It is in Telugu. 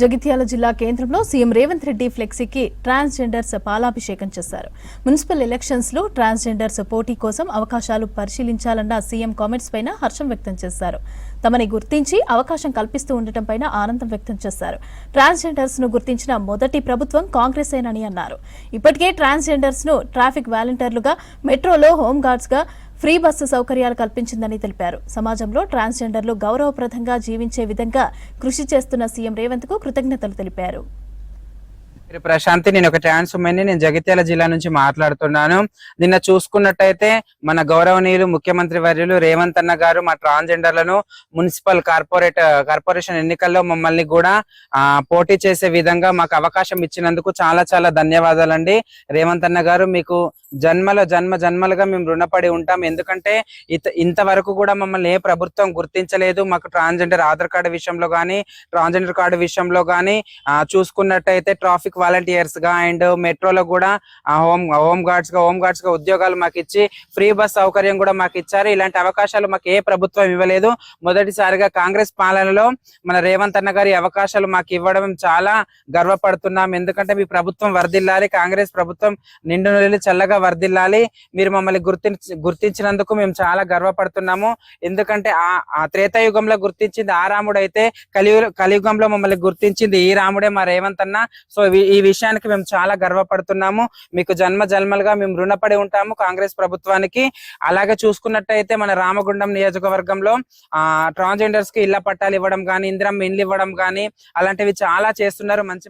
జగిత్యాల జిల్లా కేంద్రంలో సీఎం రేవంత్ రెడ్డి ఫ్లెక్సీకి ట్రాన్స్జెండర్స్ పాలాభిషేకం చేశారు. మున్సిపల్ ఎలక్షన్స్ లో ట్రాన్స్జెండర్స్ పోటీ కోసం అవకాశాలు పరిశీలించాలన్న సీఎం కామెంట్స్ పైన హర్షం వ్యక్తం చేశారు. తమని గుర్తించి అవకాశం కల్పిస్తూ ఉండటం పైన ఆనందం వ్యక్తం చేశారు. ట్రాన్స్జెండర్స్ ను గుర్తించిన మొదటి ప్రభుత్వం కాంగ్రెస్ ఏనని అన్నారు. ఇప్పటికే ట్రాన్స్జెండర్స్ ను ట్రాఫిక్ వాలంటీర్లుగా, మెట్రోలో హోంగార్డ్స్ గా ఫ్రీ బస్సు సౌకర్యాలు కల్పించిందని తెలిపారు. సమాజంలో ట్రాన్స్జెండర్లు గౌరవప్రదంగా జీవించే విధంగా కృషి చేస్తున్న సీఎం రేవంత్ కు కృతజ్ఞతలు తెలిపారు. ప్రశాంతి, నేను ఒక ట్రాన్స్ ఉమెన్. నేను జగిత్యాల జిల్లా నుంచి మాట్లాడుతున్నాను. నిన్న చూసుకున్నట్టయితే మన గౌరవనీయులు ముఖ్యమంత్రి వర్యులు రేవంత్ అన్న గారు మా ట్రాన్స్జెండర్లను మున్సిపల్ కార్పొరేషన్ ఎన్నికల్లో మమ్మల్ని కూడా పోటీ చేసే విధంగా మాకు అవకాశం ఇచ్చినందుకు చాలా చాలా ధన్యవాదాలండి. రేవంత్ అన్న గారు, మీకు జన్మలుగా మేము రుణపడి ఉంటాం. ఎందుకంటే ఇంతవరకు కూడా మమ్మల్ని ఏ ప్రభుత్వం గుర్తించలేదు. మాకు ట్రాన్స్జెండర్ ఆధార్ కార్డు విషయంలో కానీ, ట్రాన్స్జెండర్ కార్డు విషయంలో కానీ చూసుకున్నట్టయితే ట్రాఫిక్ వాలంటీర్స్ గా అండ్ మెట్రోలో కూడా హోమ్ గార్డ్స్ గా ఉద్యోగాలు మాకు ఇచ్చి ఫ్రీ బస్ సౌకర్యం కూడా మాకు ఇచ్చారు. ఇలాంటి అవకాశాలు మాకు ఏ ప్రభుత్వం ఇవ్వలేదు. మొదటిసారిగా కాంగ్రెస్ పాలనలో మన రేవంత్ అన్న గారి అవకాశాలు మాకు ఇవ్వడం చాలా గర్వపడుతున్నాం. ఎందుకంటే మీ ప్రభుత్వం వర్ధిల్లాలి, కాంగ్రెస్ ప్రభుత్వం నిండు నెలలు చల్లగా వర్ధిల్లాలి. మీరు మమ్మల్ని గుర్తించినందుకు మేము చాలా గర్వపడుతున్నాము. ఎందుకంటే ఆ త్రేతాయుగంలో గుర్తించింది ఆ రాముడు అయితే కలియుగంలో మమ్మల్ని గుర్తించింది ఈ రాముడే, మా రేవంత్ అన్న. సో ఈ విషయానికి మేము చాలా గర్వపడుతున్నాము. మీకు జన్మలుగా మేము రుణపడి ఉంటాము కాంగ్రెస్ ప్రభుత్వానికి. అలాగే చూసుకున్నట్టయితే మన రామగుండం నియోజకవర్గంలో ట్రాన్స్జెండర్స్ కి ఇళ్ల పట్టాలు ఇవ్వడం కానీ, ఇందిరమ్మ ఇండ్లు ఇవ్వడం కానీ అలాంటివి చాలా చేస్తున్నారు. మంచి